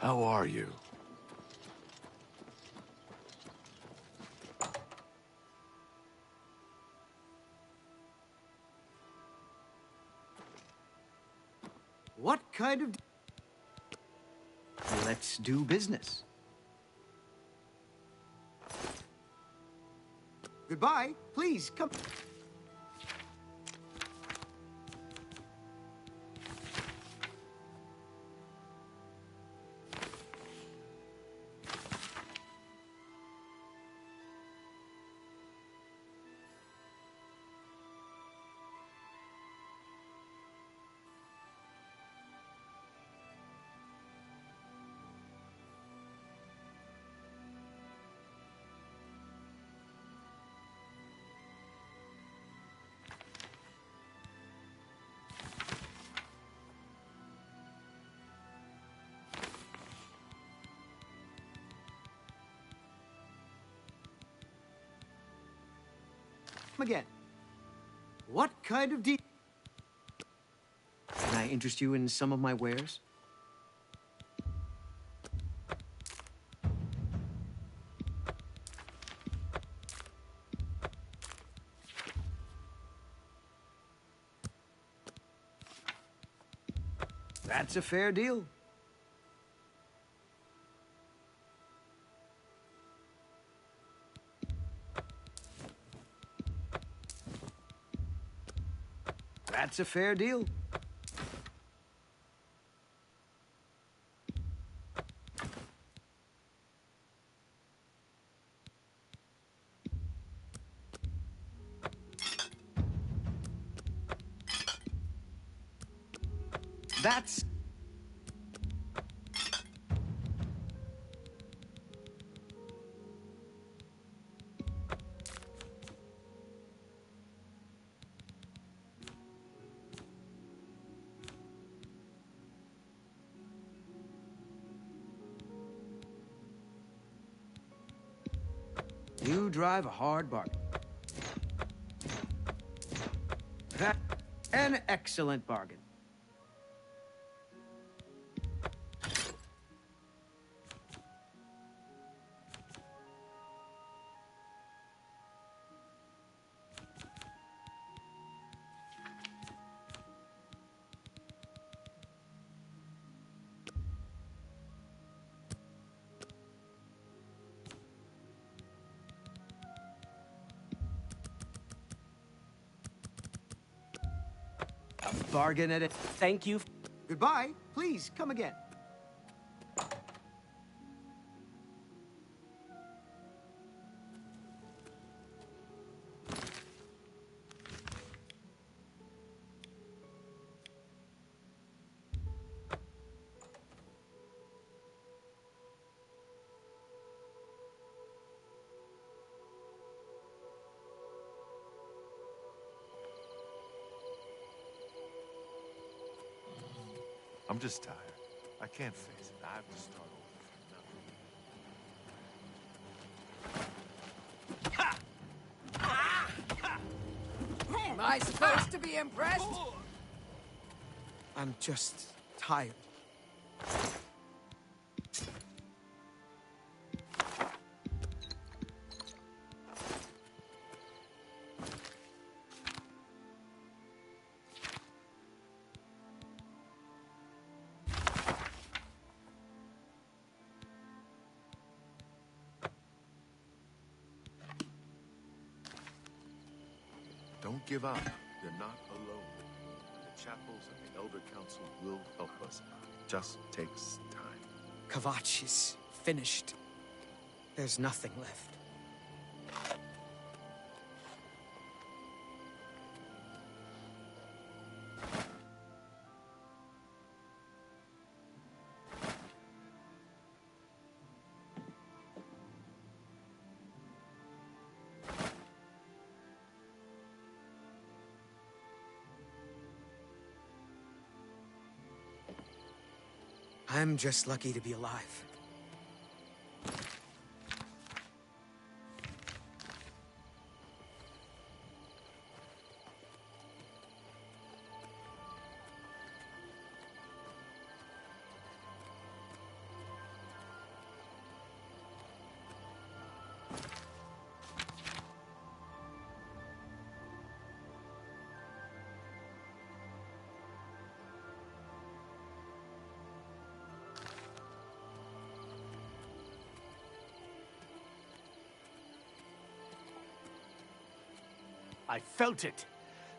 How are you? What kind of... Let's do business. Goodbye. Please, come... Again. What kind of Can I interest you in some of my wares? That's a fair deal. That's a fair deal. That's... You drive a hard bargain. That's an excellent bargain. A bargain at it. Thank you. Goodbye. Please, come again. I'm just tired. I can't face it. I have to start over from nothing. Am I supposed to be impressed? I'm just tired. Don't give up. You're not alone. The chapels and the Elder Council will help us. Just takes time. Kvatch is finished. There's nothing left. I'm just lucky to be alive. I felt it.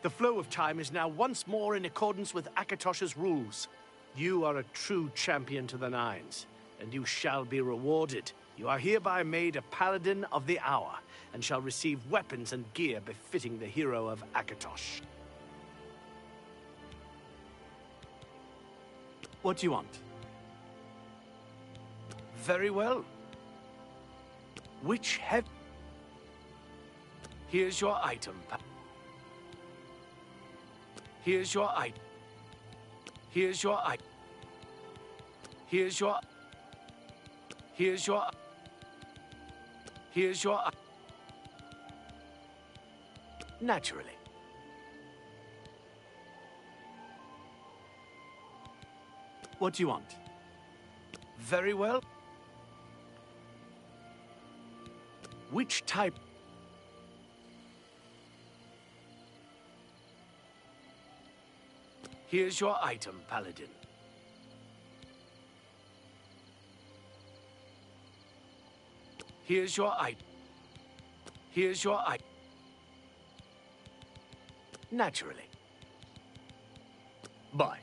The flow of time is now once more in accordance with Akatosh's rules. You are a true champion to the Nines, and you shall be rewarded. You are hereby made a Paladin of the Hour, and shall receive weapons and gear befitting the hero of Akatosh. What do you want? Very well. Which head... Here's your item. Here's your item. Here's your item. Here's your... Here's your... Here's your... Naturally. What do you want? Very well. Which type? Here's your item, Paladin. Here's your item. Here's your item. Naturally. Bye.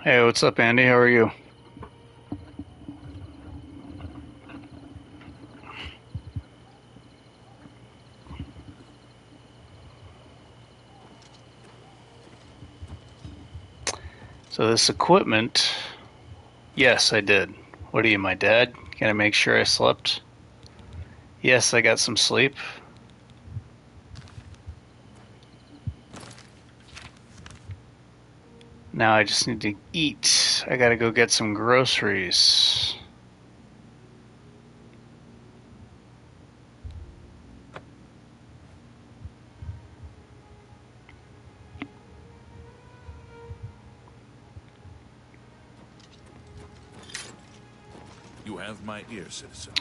Hey, what's up, Andy? How are you? So this equipment, yes, I did. What are you, my dad? Can I make sure I slept? Yes, I got some sleep. Now I just need to eat. I gotta go get some groceries. You have my ear, citizen.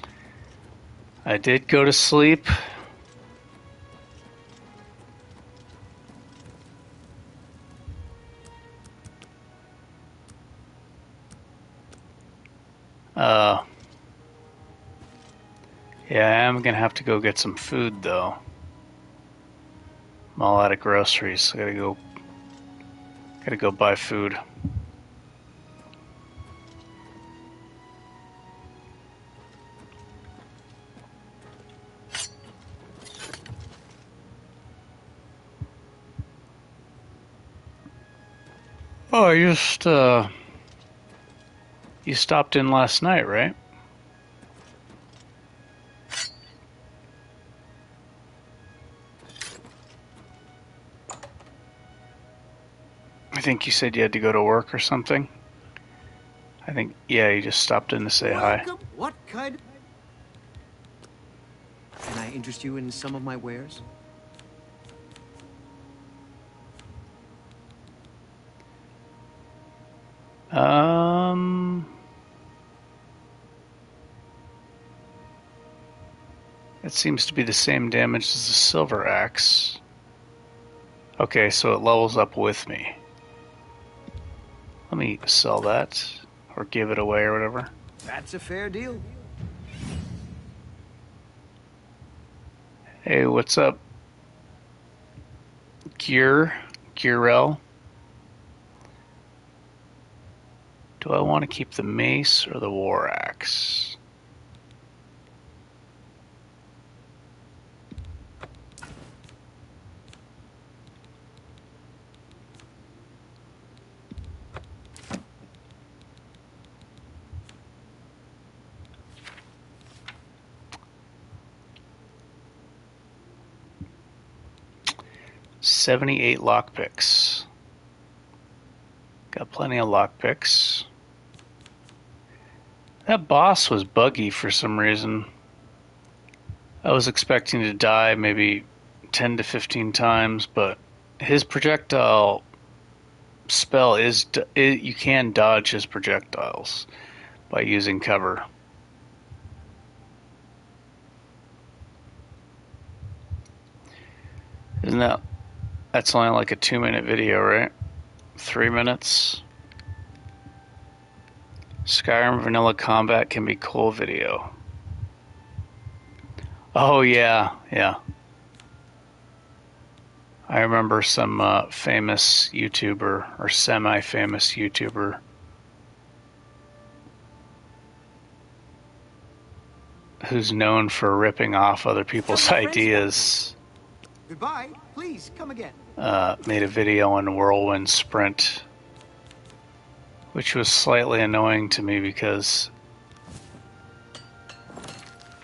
I did go to sleep. Yeah, I am gonna have to go get some food though. I'm all out of groceries. I gotta go buy food. Oh, you stopped in last night, right? I think you said you had to go to work or something. I think, yeah, you just stopped in to say hi. What kind? Can I interest you in some of my wares? It seems to be the same damage as the silver axe. Okay, so it levels up with me. Let me sell that, or give it away, or whatever. That's a fair deal. Hey, what's up? Gearel? Do I want to keep the mace or the war axe? $78 lockpicks. Got plenty of lockpicks. That boss was buggy for some reason. I was expecting to die maybe 10 to 15 times, but his projectile spell you can dodge his projectiles by using cover. That's only like a 2-minute video, right? 3 minutes. Skyrim Vanilla Combat can be cool video. Oh yeah. I remember some famous YouTuber, or semi-famous YouTuber, who's known for ripping off other people's ideas. Goodbye. Please come again. Made a video on Whirlwind Sprint, which was slightly annoying to me because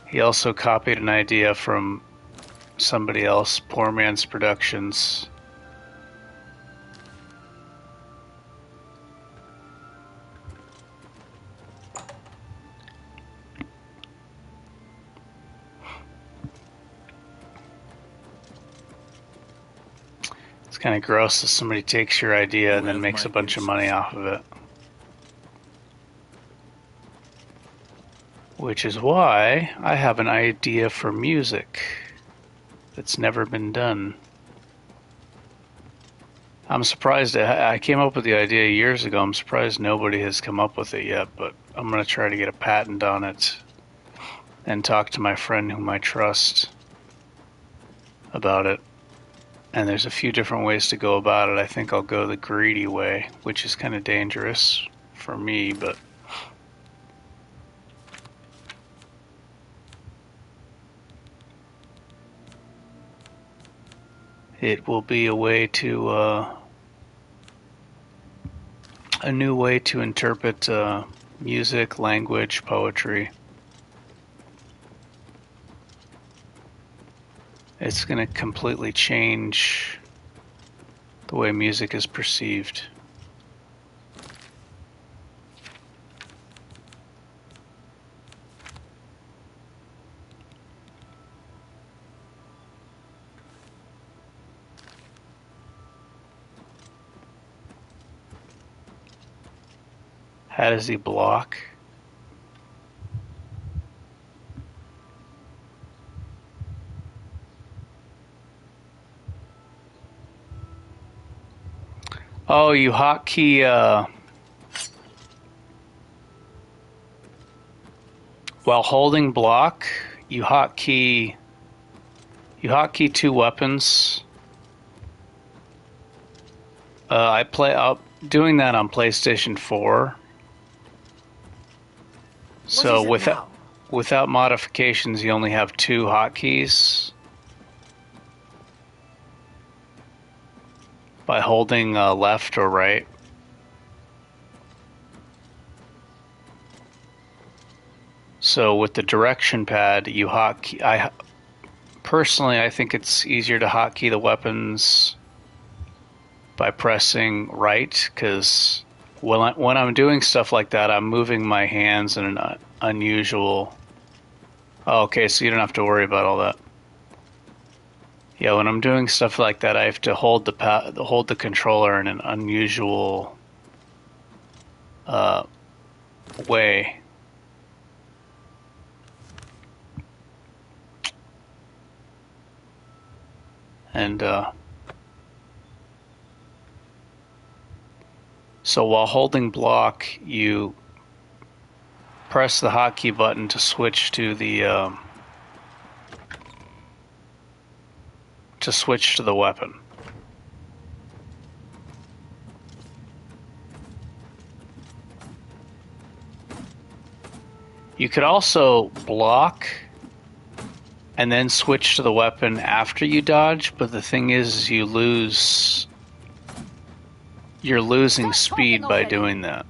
he also copied an idea from somebody else, Poor Man's Productions. It's kind of gross that somebody takes your idea and then makes a bunch of money off of it. Which is why I have an idea for music that's never been done. I'm surprised I came up with the idea years ago. I'm surprised nobody has come up with it yet, but I'm going to try to get a patent on it and talk to my friend whom I trust about it. And there's a few different ways to go about it. I think I'll go the greedy way, which is kind of dangerous for me, but it will be a way to a new way to interpret music, language, poetry. It's going to completely change the way music is perceived. How does he block? Oh, you hotkey, while holding block, you hotkey two weapons. Doing that on PlayStation 4. So without modifications, you only have two hotkeys. By holding left or right. So with the direction pad, you hotkey. Personally, I think it's easier to hotkey the weapons by pressing right, because when I'm doing stuff like that, I'm moving my hands in an unusual... Oh, okay, so you don't have to worry about all that. Yeah, when I'm doing stuff like that, I have to hold the controller in an unusual way. And so while holding block, you press the hotkey button to switch to the weapon. You could also block and then switch to the weapon after you dodge, but the thing is you're losing speed by doing that.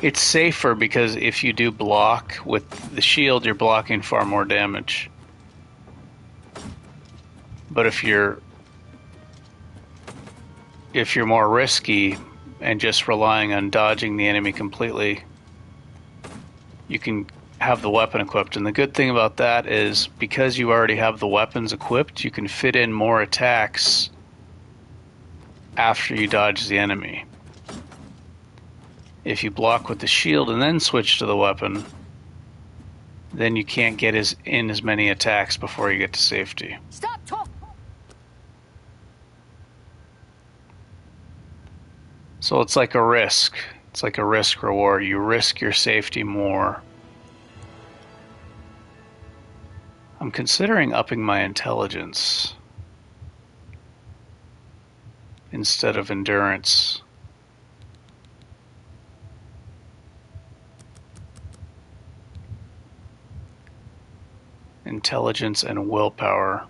It's safer because if you do block with the shield, you're blocking far more damage. But if you're more risky and just relying on dodging the enemy completely, you can have the weapon equipped. And the good thing about that is because you already have the weapons equipped, you can fit in more attacks after you dodge the enemy. If you block with the shield and then switch to the weapon, then you can't get in as many attacks before you get to safety. Stop talking. So it's like a risk. It's like a risk reward. You risk your safety more. I'm considering upping my intelligence instead of endurance. Intelligence and willpower.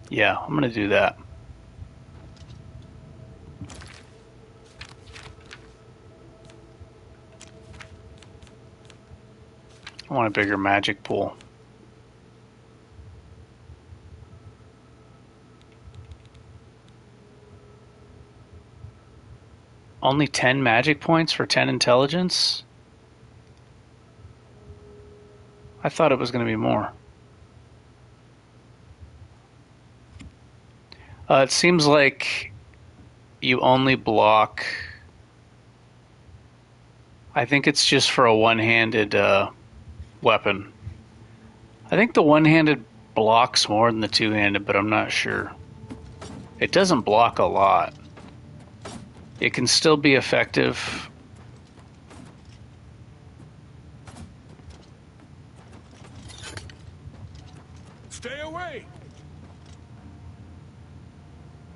Yeah, I'm gonna do that. I want a bigger magic pool. Only 10 magic points for 10 intelligence? I thought it was going to be more. It seems like you only block... I think it's just for a one-handed weapon. I think the one-handed blocks more than the two-handed, but I'm not sure. It doesn't block a lot. It can still be effective. Stay away!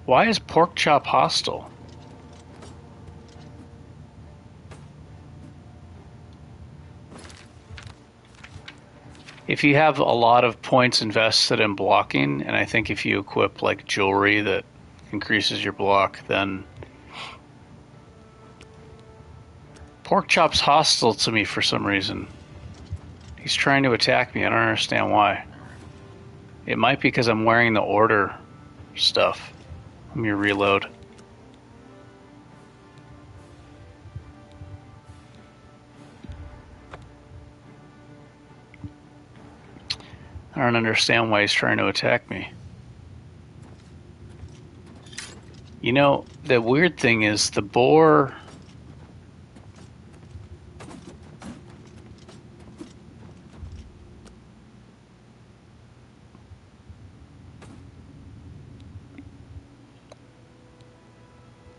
Why is pork chop hostile? If you have a lot of points invested in blocking, and I think if you equip like jewelry that increases your block, then pork chop's hostile to me for some reason. He's trying to attack me. I don't understand why. It might be because I'm wearing the order stuff. Let me reload. I don't understand why he's trying to attack me. You know, the weird thing is the boar...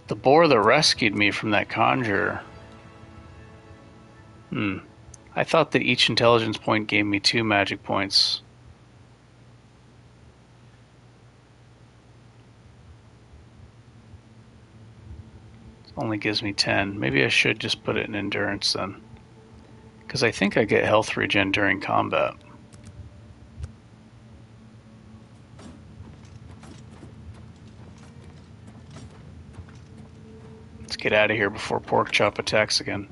The boar that rescued me from that conjurer. I thought that each intelligence point gave me 2 magic points. It only gives me 10. Maybe I should just put it in endurance then. Because I think I get health regen during combat. Let's get out of here before Porkchop attacks again.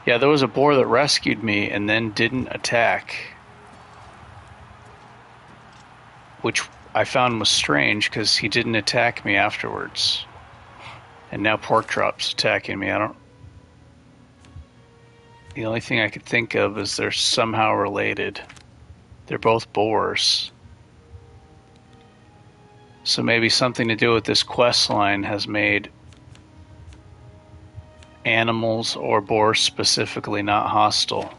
Yeah, there was a boar that rescued me and then didn't attack. Which I found was strange because he didn't attack me afterwards. And now Porkchop's attacking me. The only thing I could think of is they're somehow related. They're both boars. So maybe something to do with this quest line has made animals or boars specifically not hostile.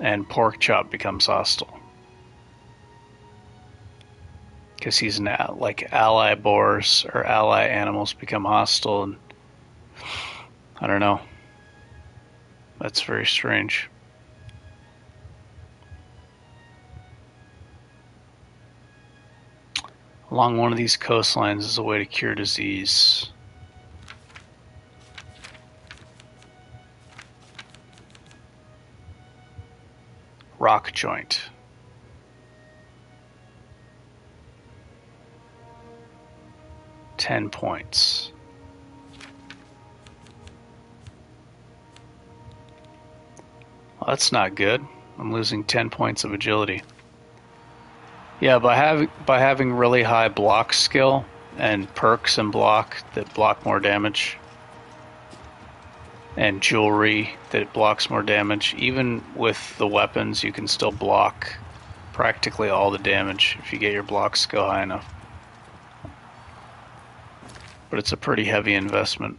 And Porkchop becomes hostile. Because he's like ally boars or ally animals become hostile, and I don't know. That's very strange. Along one of these coastlines is a way to cure disease. Rock joint. $10 points. Well, that's not good. I'm losing 10 points of agility. Yeah, by having really high block skill and perks and block that block more damage, and jewelry that blocks more damage, even with the weapons you can still block practically all the damage if you get your block skill high enough. But it's a pretty heavy investment.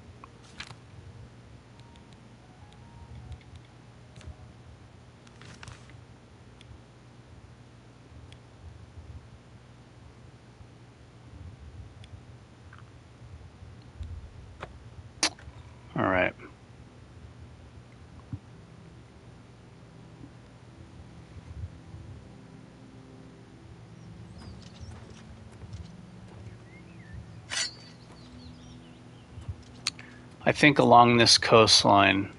All right. I think along this coastline,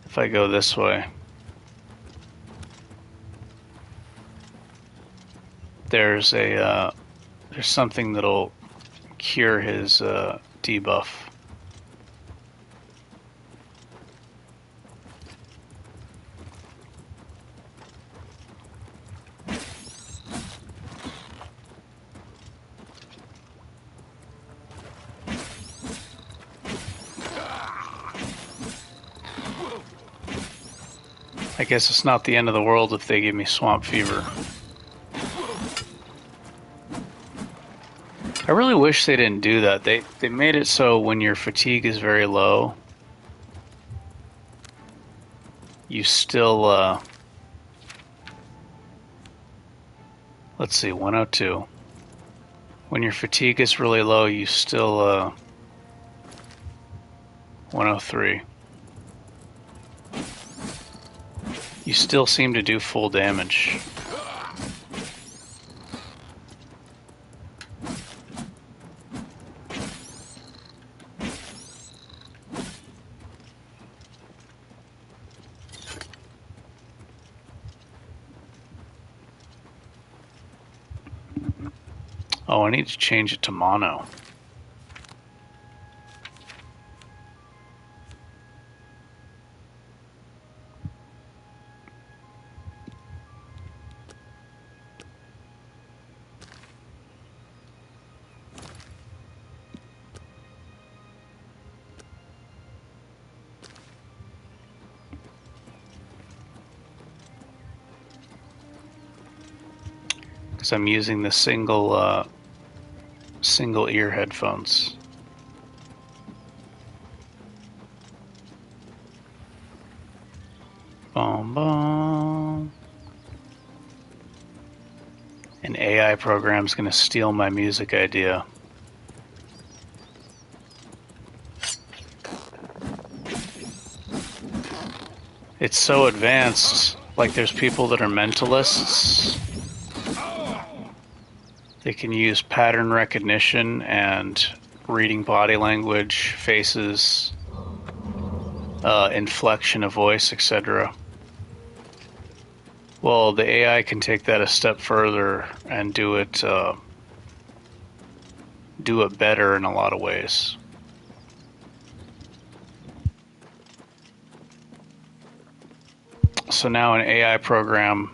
if I go this way, there's something that'll cure his debuff. I guess it's not the end of the world if they give me swamp fever. I really wish they didn't do that. They made it so when your fatigue is very low, you still, let's see, 102. When your fatigue is really low, you still, 103. You still seem to do full damage. Oh, I need to change it to mono. because I'm using the single ear headphones. Boom, boom. An AI program's gonna steal my music idea. It's so advanced. Like, there's people that are mentalists. They can use pattern recognition and reading body language, faces, inflection of voice, etc. Well, the AI can take that a step further and do it better in a lot of ways. So now an AI program,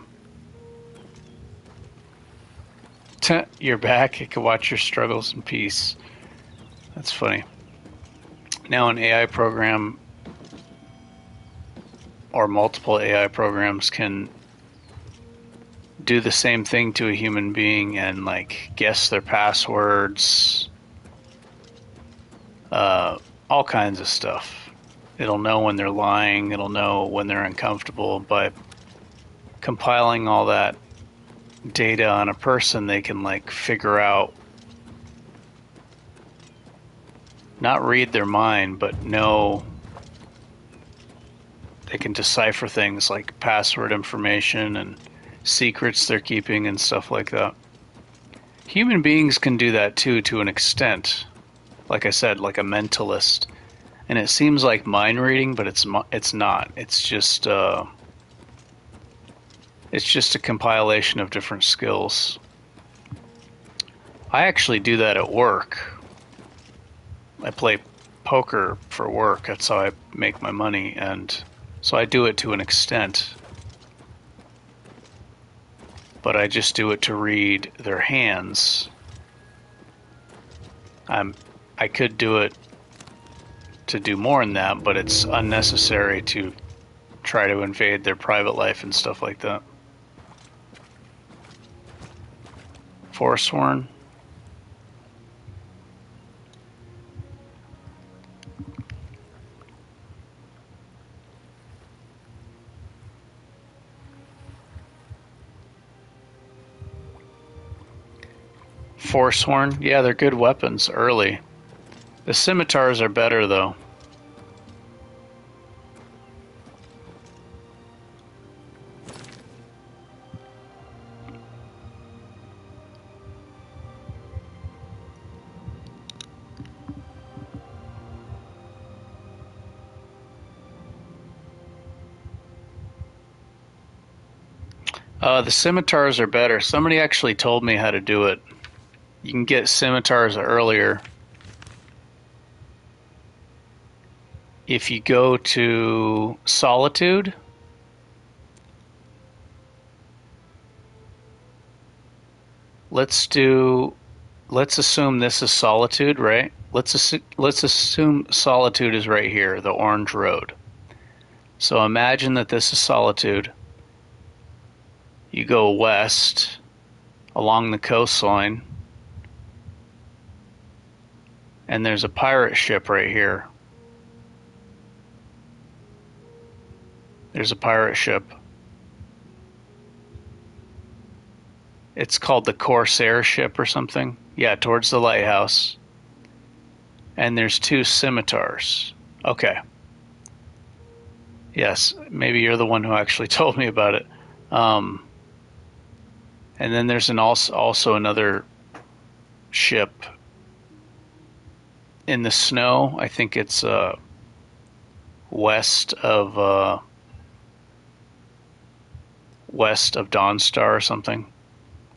you're back, it can watch your struggles in peace. That's funny. Now an AI program or multiple AI programs can do the same thing to a human being and like guess their passwords, all kinds of stuff. It'll know when they're lying, it'll know when they're uncomfortable. By compiling all that data on a person, they can like figure out, not read their mind, but know. They can decipher things like password information and secrets they're keeping and stuff like that. Human beings can do that too, to an extent. Like I said, like a mentalist. And it seems like mind reading, but it's not. It's just a compilation of different skills. I actually do that at work. I play poker for work. That's how I make my money, and so I do it to an extent. But I just do it to read their hands. I could do it to do more than that, but it's unnecessary to try to invade their private life and stuff like that. Forsworn. Forsworn, yeah, they're good weapons early. The scimitars are better, though. The scimitars are better. Somebody actually told me how to do it. You can get scimitars earlier if you go to Solitude. Let's assume this is Solitude, right? Let's assume Solitude is right here, the orange road. So imagine that this is Solitude. You go west along the coastline, and there's a pirate ship right here. There's a pirate ship. It's called the Corsair ship or something. Yeah, towards the lighthouse. And there's two scimitars. Okay. Yes, maybe you're the one who actually told me about it. And then there's also another ship in the snow. I think it's west of Dawnstar or something.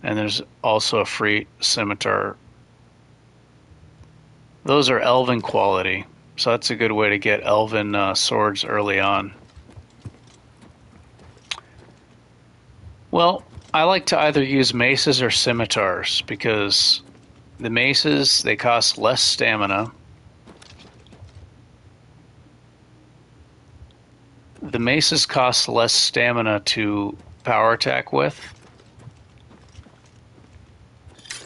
And there's also a free scimitar. Those are elven quality, so that's a good way to get elven swords early on. Well, I like to either use maces or scimitars, because the maces, they cost less stamina. The maces cost less stamina to power attack with.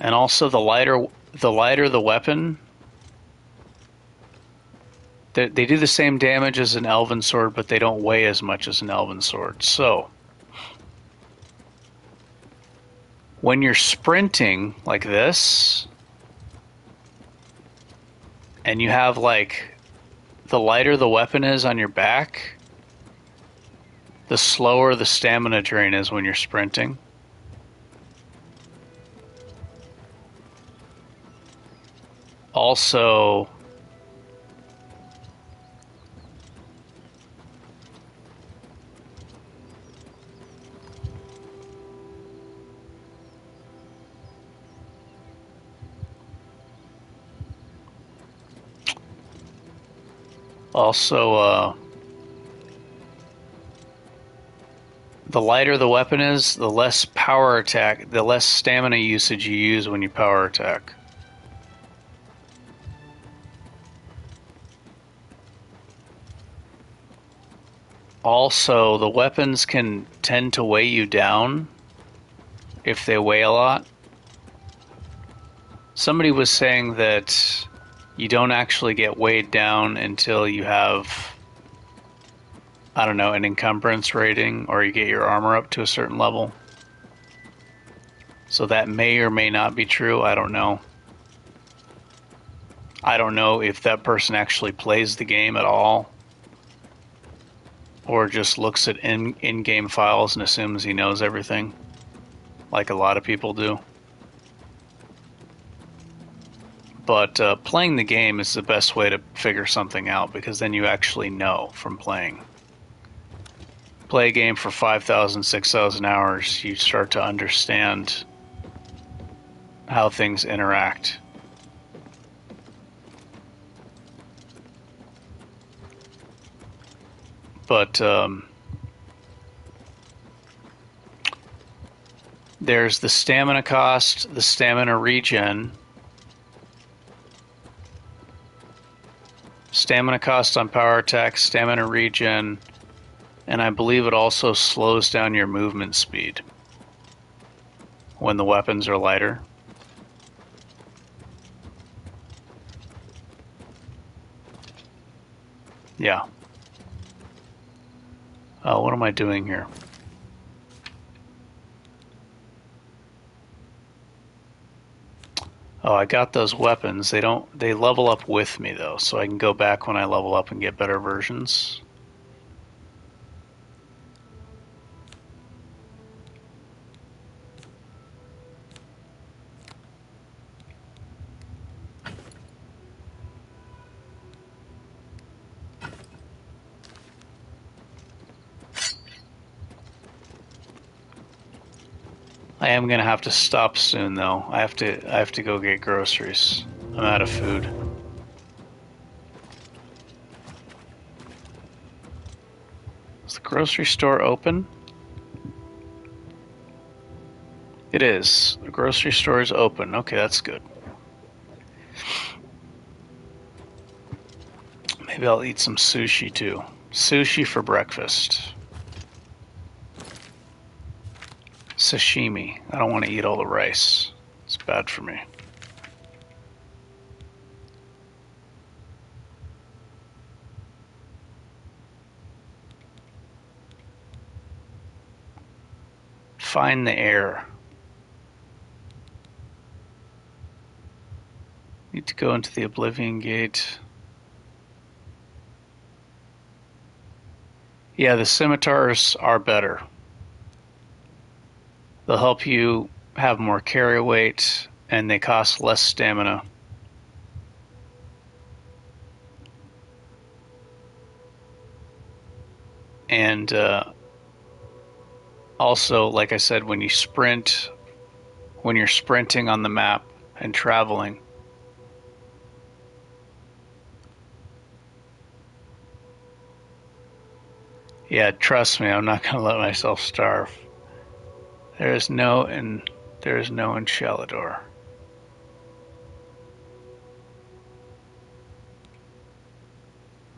And also the lighter the weapon, they do the same damage as an elven sword, but they don't weigh as much as an elven sword. So when you're sprinting like this, and you have like the lighter the weapon is on your back, the slower the stamina drain is when you're sprinting. Also, the lighter the weapon is, the less power attack, the less stamina usage you use when you power attack. Also, the weapons can tend to weigh you down if they weigh a lot. Somebody was saying that you don't actually get weighed down until you have, I don't know, an encumbrance rating, or you get your armor up to a certain level. So that may or may not be true. I don't know. I don't know if that person actually plays the game at all, or just looks at in-game files and assumes he knows everything, like a lot of people do. But playing the game is the best way to figure something out, because then you actually know from playing. Play a game for 5,000, 6,000 hours, you start to understand how things interact. But there's the stamina cost, the stamina regen. Stamina cost on power attack, stamina regen, and I believe it also slows down your movement speed when the weapons are lighter. Yeah. Oh, what am I doing here? Oh, I got those weapons. They level up with me though, so I can go back when I level up and get better versions. I am gonna have to stop soon though. I have to go get groceries. I'm out of food. Is the grocery store open? It is. The grocery store is open. Okay, that's good. Maybe I'll eat some sushi too. Sushi for breakfast. Sashimi. I don't want to eat all the rice. It's bad for me. Find the air. Need to go into the Oblivion Gate. Yeah, the scimitars are better. They'll help you have more carry weight, and they cost less stamina. And also, like I said, when you're sprinting on the map and traveling, yeah, trust me, I'm not going to let myself starve. There is no Enchelador.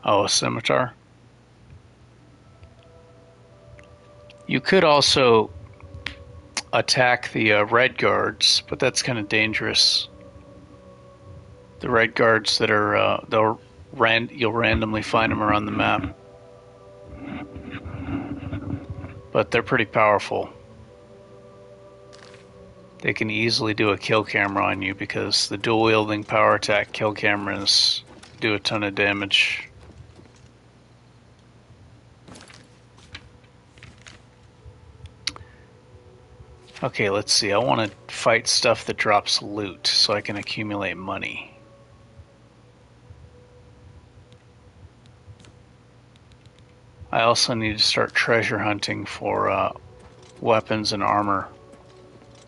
Oh, a scimitar? You could also attack the red guards, but that's kind of dangerous. The red guards that are you'll randomly find them around the map, but they're pretty powerful. They can easily do a kill camera on you because the dual wielding power attack kill cameras do a ton of damage. Okay, let's see. I want to fight stuff that drops loot so I can accumulate money. I also need to start treasure hunting for weapons and armor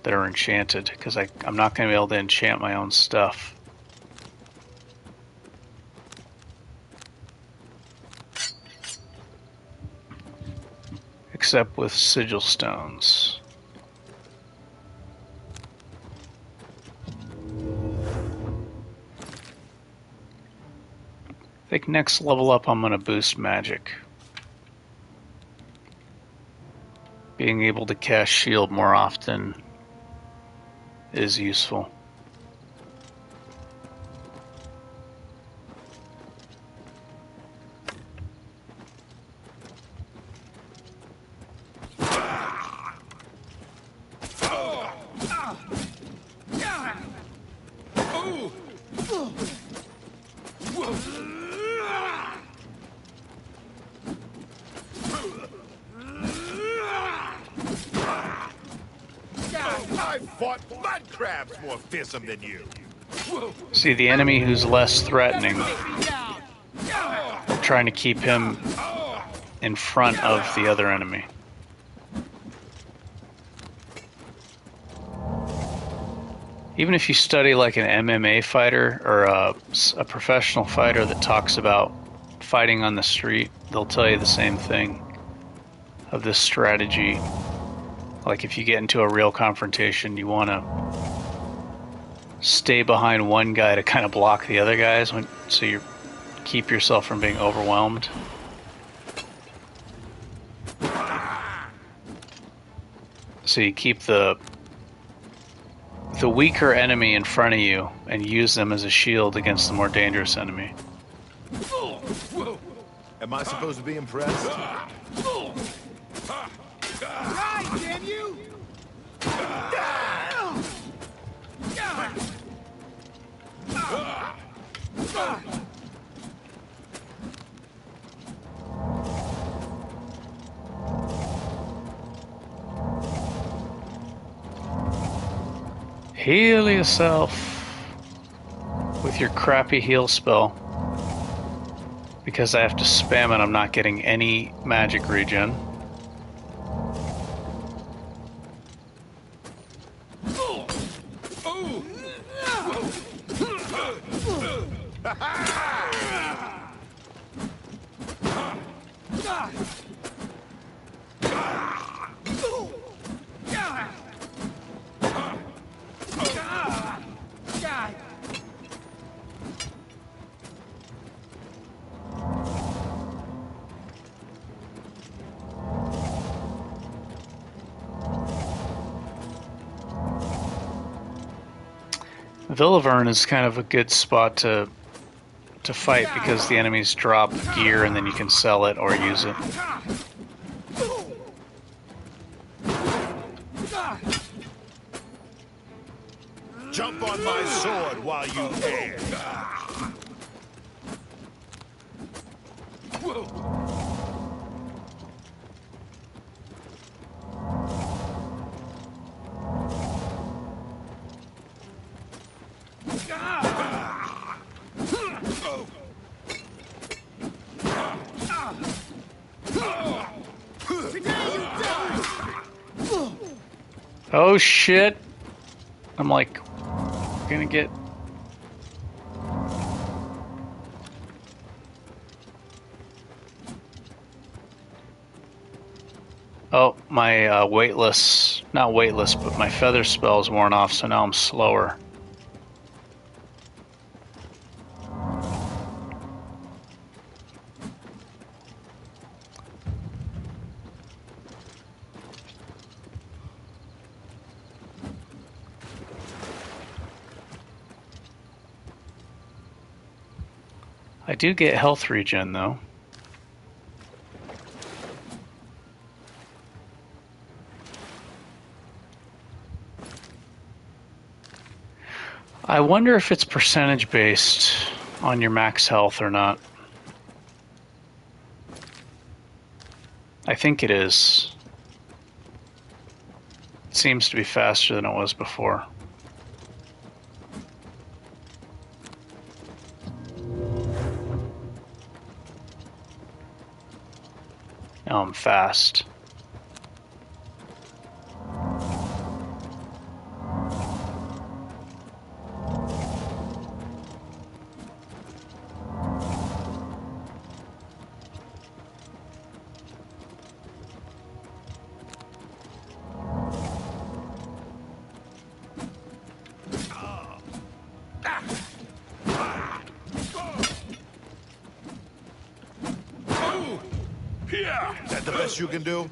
that are enchanted, because I'm not going to be able to enchant my own stuff. Except with Sigil Stones. I think next level up I'm going to boost magic. Being able to cast shield more often is useful. More fearsome than you. See, the enemy who's less threatening, trying to keep him in front of the other enemy. Even if you study like an MMA fighter or a professional fighter that talks about fighting on the street, they'll tell you the same thing of this strategy. Like if you get into a real confrontation, you want to stay behind one guy to kind of block the other guys, so you keep yourself from being overwhelmed. So you keep the weaker enemy in front of you and use them as a shield against the more dangerous enemy. Am I supposed to be impressed? Right, damn you! Heal yourself with your crappy heal spell. Because I have to spam it, I'm not getting any magic regen. Villavern is kind of a good spot to fight because the enemies drop gear and then you can sell it or use it. Jump on my sword while you can. Oh shit! I'm like, gonna get... Oh, my weightless, not weightless, but my feather spell's worn off, so now I'm slower. I do get health regen, though. I wonder if it's percentage based on your max health or not. I think it is. It seems to be faster than it was before. Now I'm fast. Is that the best you can do?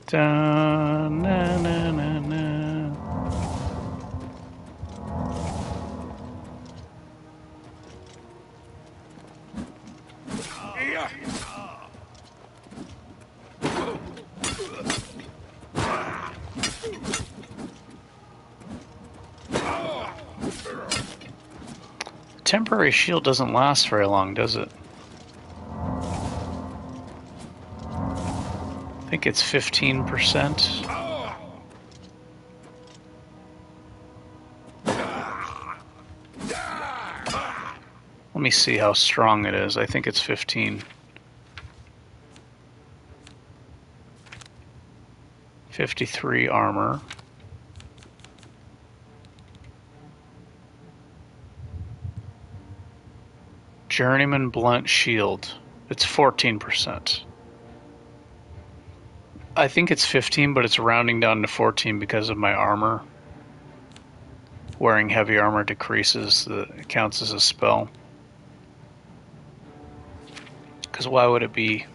Da, na, na, na, na. Temporary shield doesn't last very long, does it? I think it's 15%. Let me see how strong it is. I think it's 15. 53 armor. Journeyman blunt shield. It's 14%. I think it's 15, but it's rounding down to 14 because of my armor. Wearing heavy armor decreases it counts as a spell. Because why would it be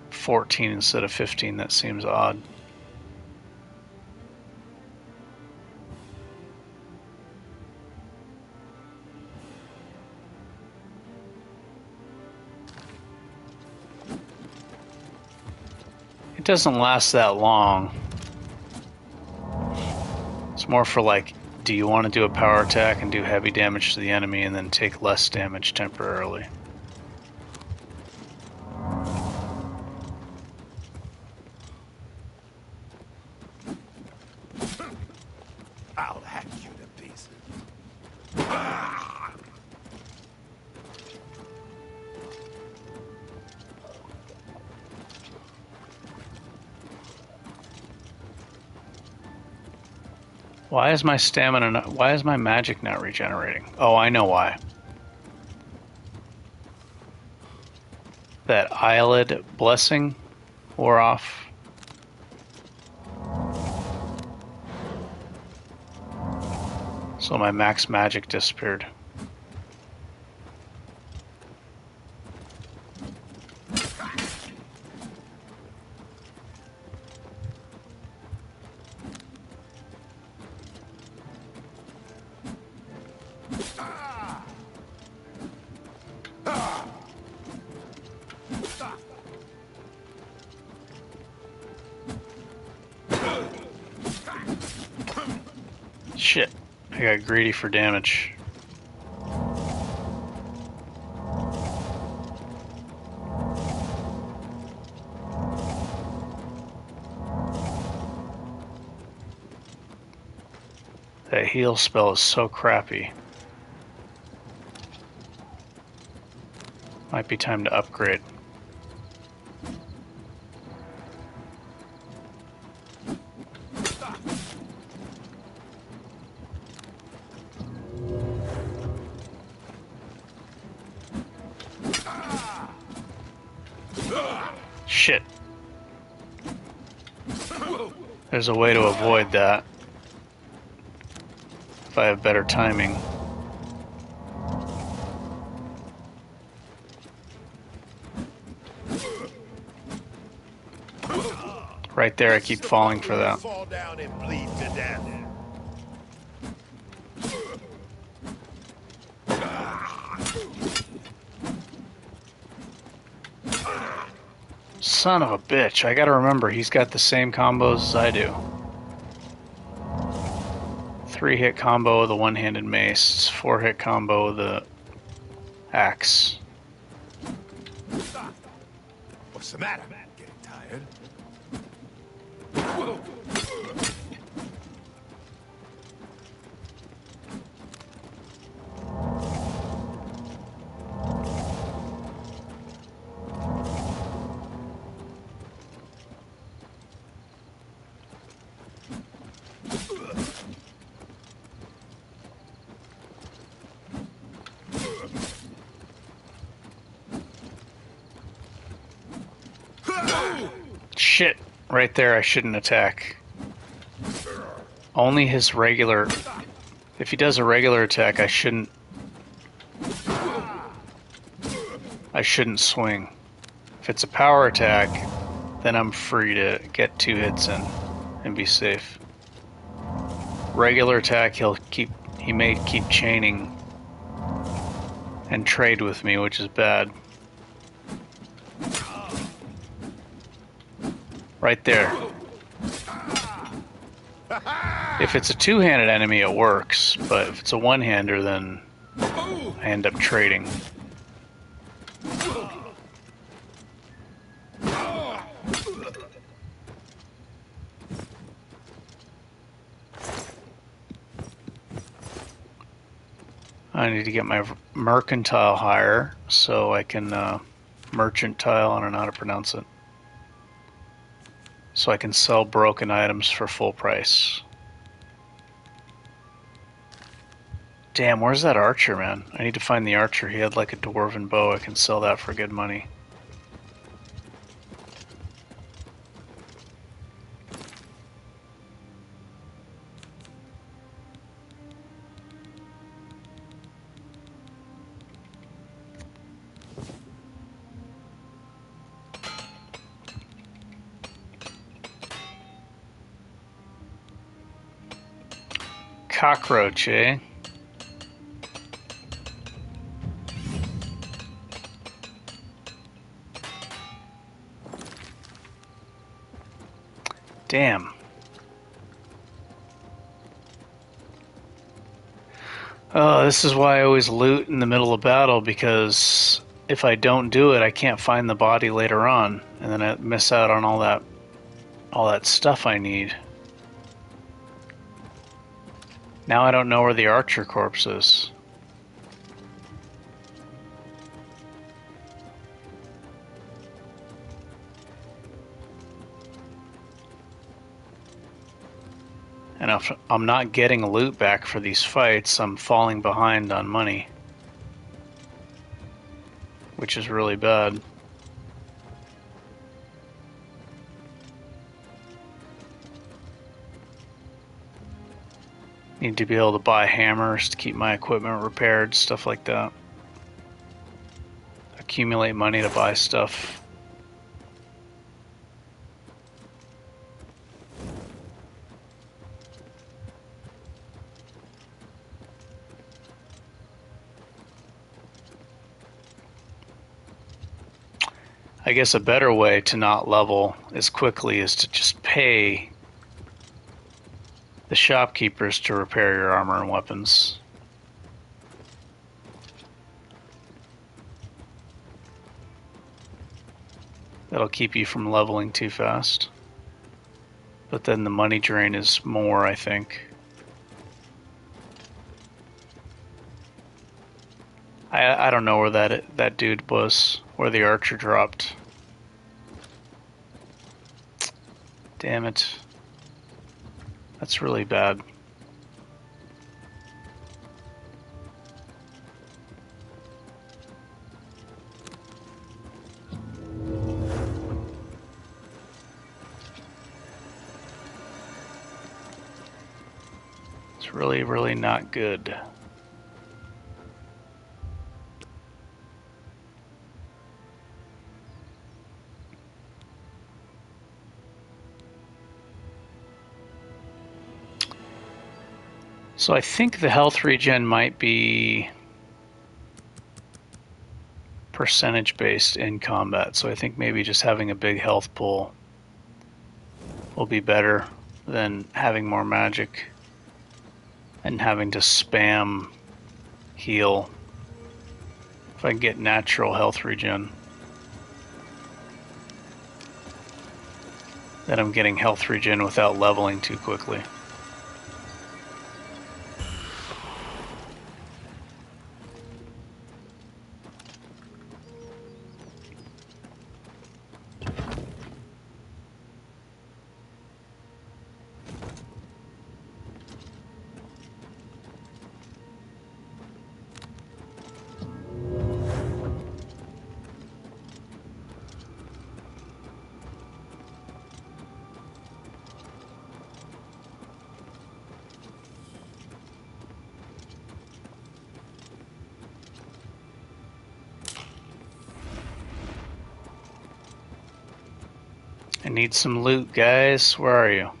14 instead of 15? That seems odd. It doesn't last that long. It's more for like, do you want to do a power attack and do heavy damage to the enemy and then take less damage temporarily? I'll hack you to pieces. Why is my stamina not, why is my magic not regenerating? Oh, I know why. That eyelid blessing wore off. So my max magic disappeared. Shit, I got greedy for damage. That heal spell is so crappy. Might be time to upgrade. Shit. There's a way to avoid that. If I have better timing. Right there, I keep falling for that. Fall down and bleed to death. Son of a bitch. I gotta remember, he's got the same combos as I do. 3-hit combo with a one-handed mace. 4-hit combo with the axe. What's the matter? Getting tired? Shit. Right there, I shouldn't attack. Only his regular... If he does a regular attack, I shouldn't swing. If it's a power attack, then I'm free to get 2 hits in and be safe. Regular attack, he may keep chaining and trade with me, which is bad. Right there. If it's a two-handed enemy, it works, but if it's a one-hander, then I end up trading. I need to get my mercantile higher so I can merchantile, I don't know how to pronounce it. So I can sell broken items for full price. Damn, where's that archer, man? I need to find the archer. He had like a dwarven bow. I can sell that for good money. Cockroach, eh? Damn. Oh, this is why I always loot in the middle of battle, because if I don't do it, I can't find the body later on, and then I miss out on all that stuff I need. Now I don't know where the archer corpse is. And if I'm not getting loot back for these fights, I'm falling behind on money. Which is really bad. Need to be able to buy hammers to keep my equipment repaired, stuff like that. Accumulate money to buy stuff. I guess a better way to not level as quickly is to just pay the shopkeepers to repair your armor and weapons. That'll keep you from leveling too fast. But then the money drain is more, I think. I don't know where that dude was, where the archer dropped. Damn it. That's really bad. It's really, really not good. So I think the health regen might be percentage based in combat. So I think maybe just having a big health pool will be better than having more magic and having to spam heal. If I can get natural health regen, then I'm getting health regen without leveling too quickly. I need some loot, guys. Where are you?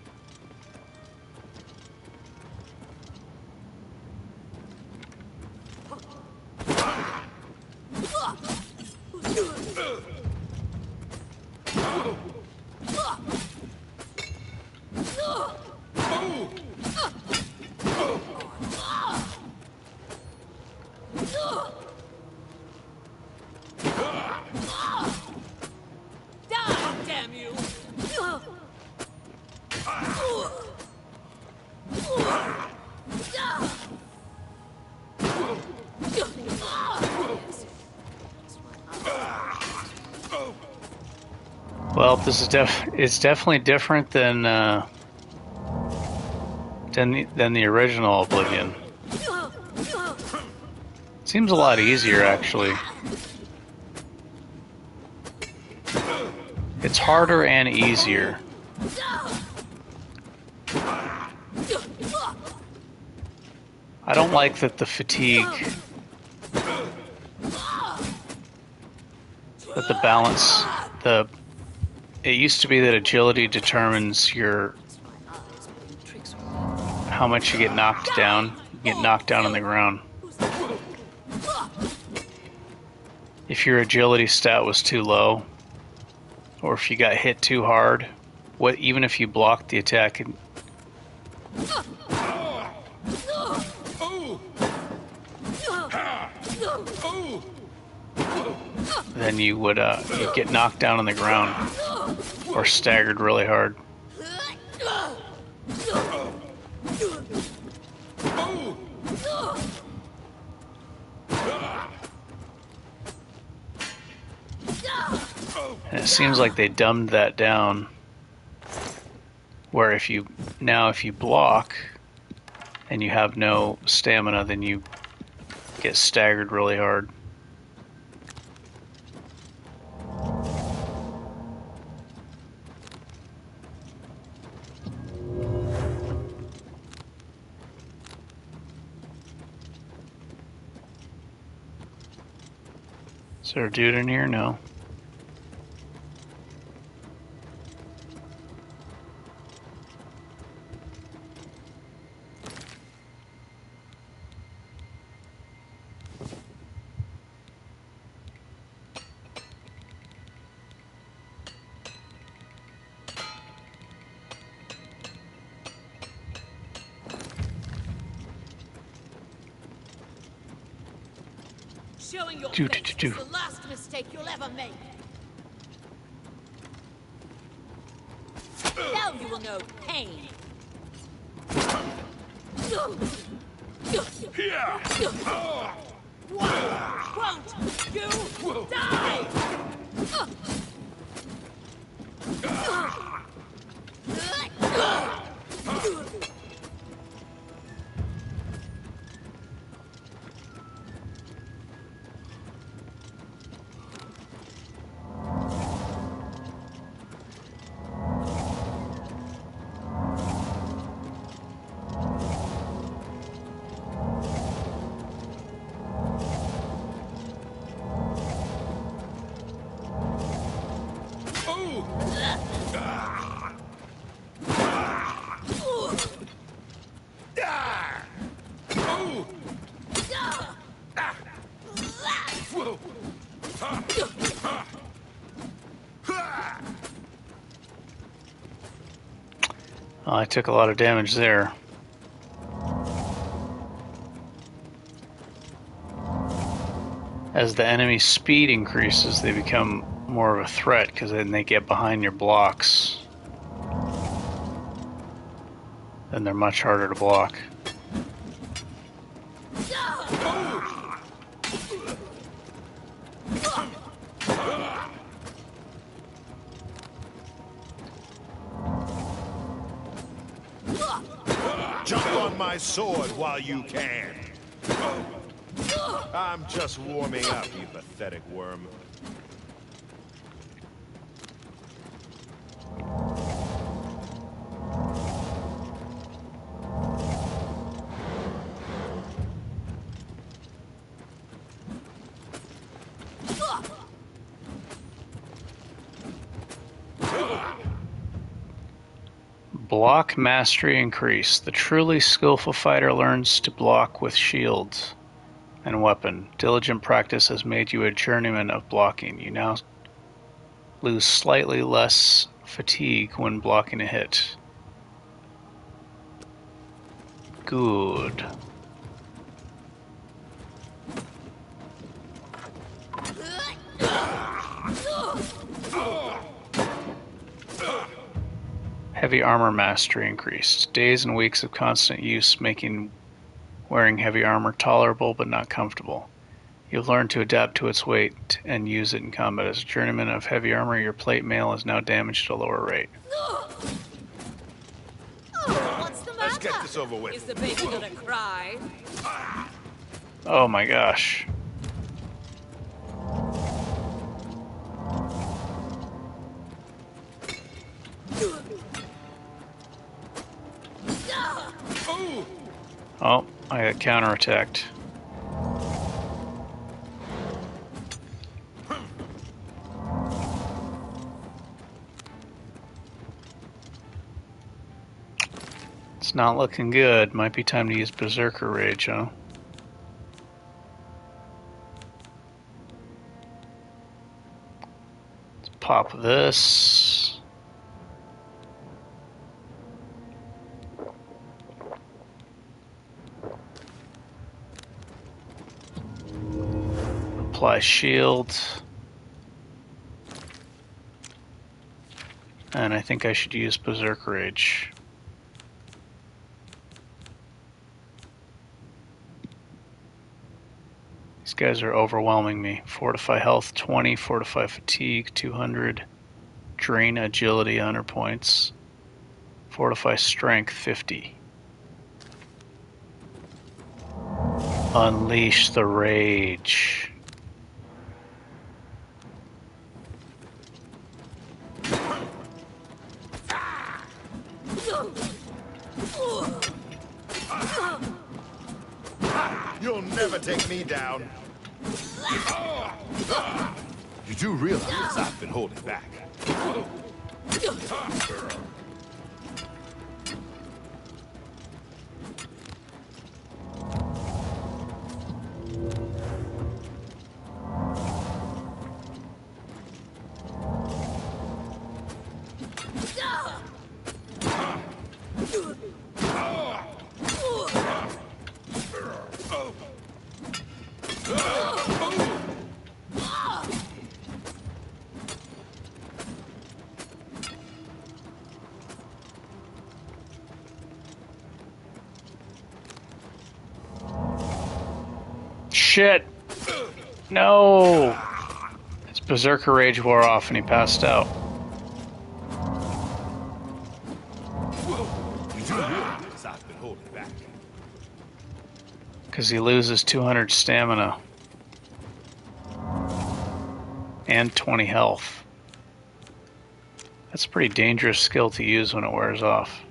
Well, this is it's definitely different than the original Oblivion. Seems a lot easier, actually. It's harder and easier. I don't like that the fatigue, that the balance, it used to be that agility determines how much you get knocked down. You get knocked down on the ground. If your agility stat was too low, or if you got hit too hard, even if you blocked the attack, then you would you'd get knocked down on the ground or staggered really hard. And it seems like they dumbed that down, where if you block and you have no stamina, then you get staggered really hard. Is there a dude in here? No. Showing your face is the last mistake you'll ever make. Now you will know pain. Won't you die? Oh, I took a lot of damage there. As the enemy's speed increases, they become more of a threat because then they get behind your blocks. And they're much harder to block. Jump on my sword while you can. I'm just warming up, you pathetic worm. Block mastery increased. The truly skillful fighter learns to block with shields and weapon. Diligent practice has made you a journeyman of blocking. You now lose slightly less fatigue when blocking a hit. Good. Heavy armor mastery increased. Days and weeks of constant use making wearing heavy armor tolerable but not comfortable. You've learned to adapt to its weight and use it in combat. As a journeyman of heavy armor, your plate mail is now damaged at a lower rate. What's the matter? Let's get this over with. Is the baby gonna cry? Oh my gosh. Oh, I got counterattacked. It's not looking good. Might be time to use Berserker Rage, huh? Let's pop this. Apply shield. And I think I should use Berserker Rage. These guys are overwhelming me. Fortify health 20, fortify fatigue 200, drain agility 100 points, fortify strength 50. Unleash the rage. You'll never take me down. You do realize I've been holding back. Shit! No! His Berserker Rage wore off and he passed out. You do realize I've been holding back. Because he loses 200 stamina. And 20 health. That's a pretty dangerous skill to use when it wears off.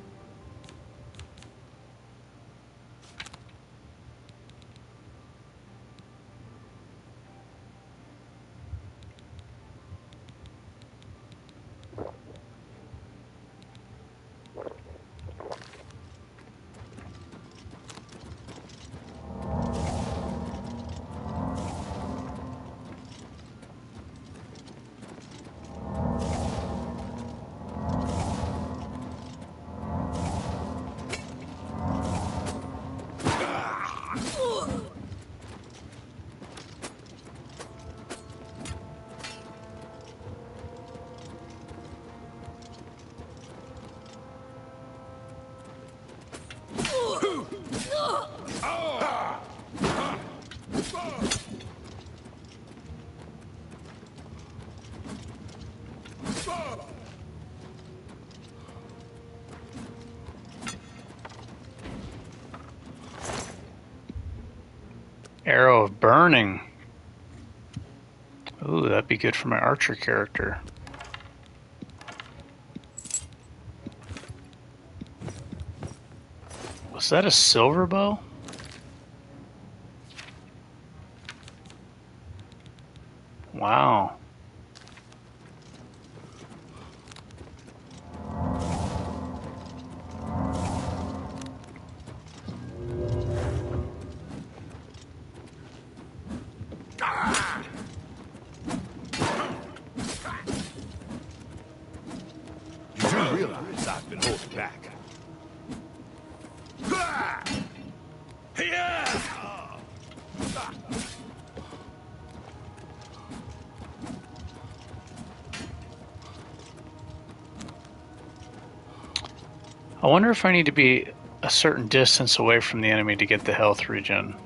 Arrow of Burning. Ooh, that'd be good for my archer character. Was that a silver bow? Wow. You do realize I've been holding back. I wonder if I need to be a certain distance away from the enemy to get the health regen.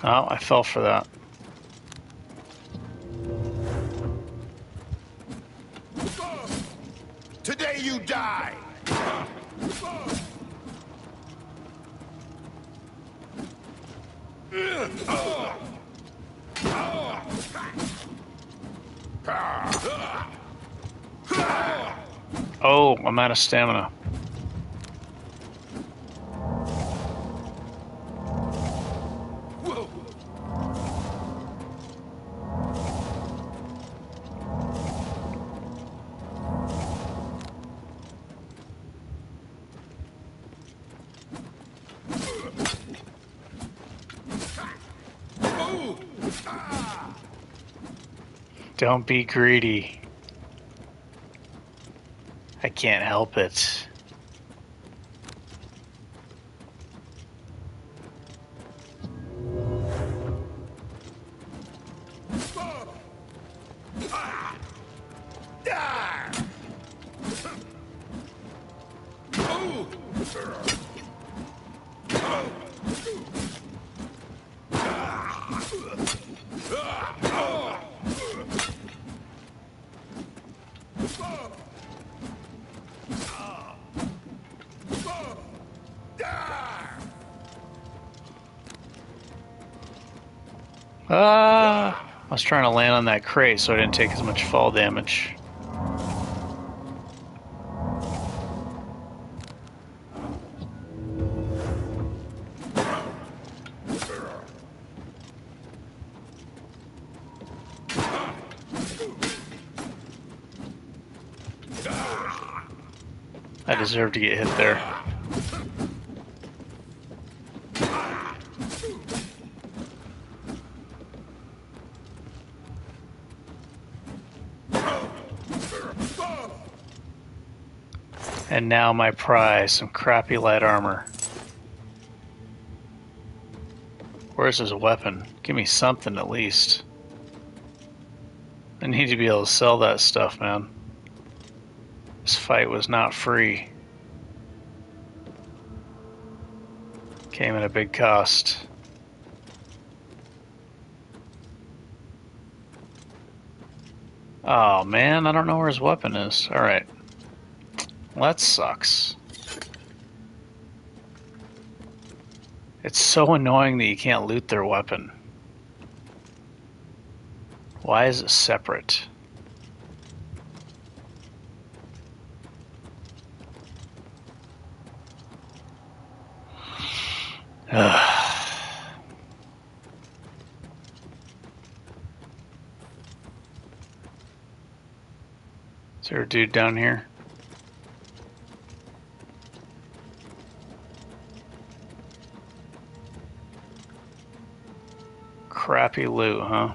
Oh, I fell for that. Today you die! Oh, I'm out of stamina. Don't be greedy. I can't help it. I was trying to land on that crate so I didn't take as much fall damage. I deserve to get hit there. And now my prize, some crappy light armor. Where's his weapon? Give me something at least. I need to be able to sell that stuff, man. This fight was not free. Came at a big cost. Oh man, I don't know where his weapon is. Alright. Well, that sucks. It's so annoying that you can't loot their weapon. Why is it separate? Is there a dude down here? Crappy loot, huh?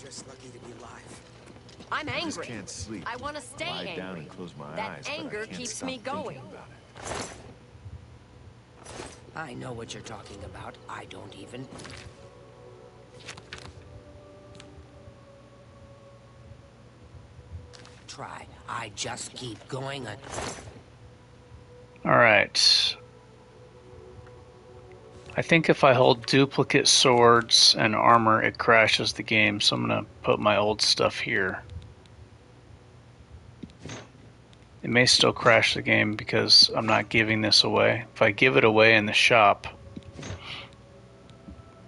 just lucky to be alive. I'm I just angry. can't sleep. I want to stay Lie angry. down and close my That eyes, but I anger can't keeps stop me thinking going. about it. I know what you're talking about. I don't even. Try. I just keep going. Alright. I think if I hold duplicate swords and armor, it crashes the game, so I'm going to put my old stuff here. It may still crash the game because I'm not giving this away. If I give it away in the shop,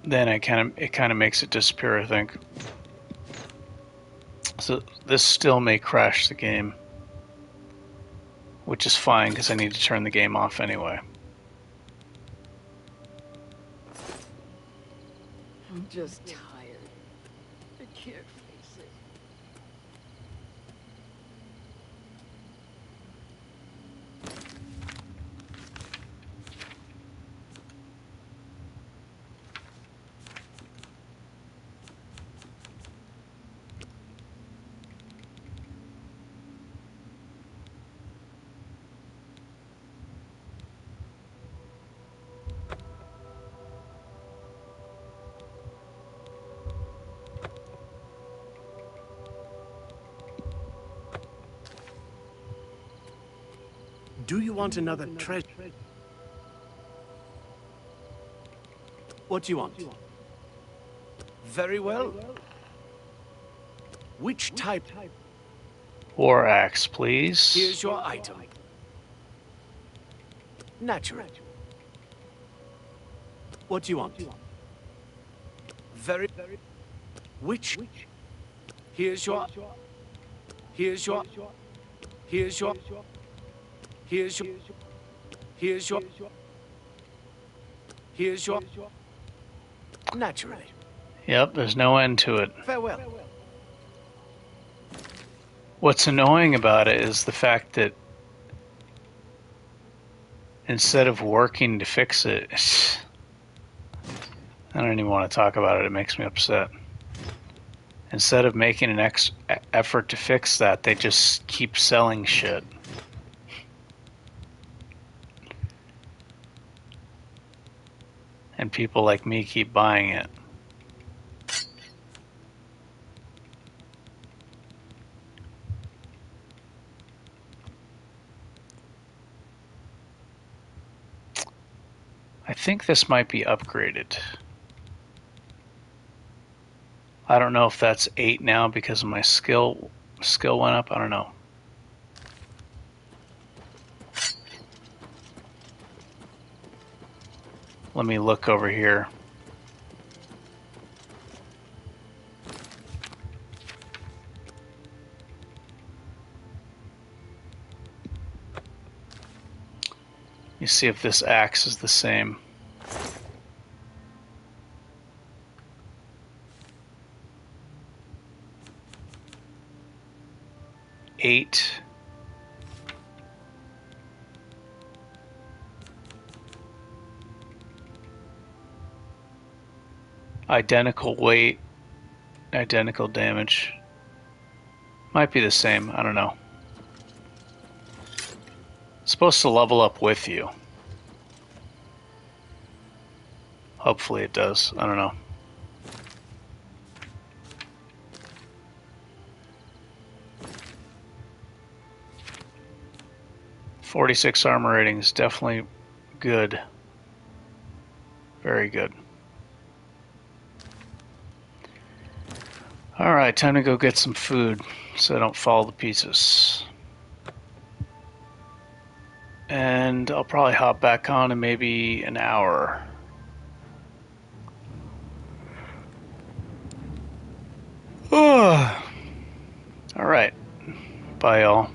then it kind of makes it disappear, I think. So this still may crash the game, which is fine because I need to turn the game off anyway. I'm just tired. I can't face it. Do you want another treasure? What do you want? Very well. Which type? War axe, please. Here's your item. Natural. What do you want? Very. Which? Here's your. Here's your. Here's your. Here's your. Here's your. Here's your. Naturally. Yep, there's no end to it. Farewell. What's annoying about it is the fact that instead of working to fix it, I don't even want to talk about it, it makes me upset. Instead of making an effort to fix that, they just keep selling shit. And people like me keep buying it. I think this might be upgraded. I don't know if that's 8 now because of my skill went up. I don't know. Let me look over here. You see if this axe is the same. Eight. Identical weight, identical damage. Might be the same, I don't know. It's supposed to level up with you. Hopefully it does, I don't know. .46 armor rating is definitely good. Very good. Alright, time to go get some food so I don't fall to pieces. And I'll probably hop back on in maybe an hour. Alright. Bye, y'all.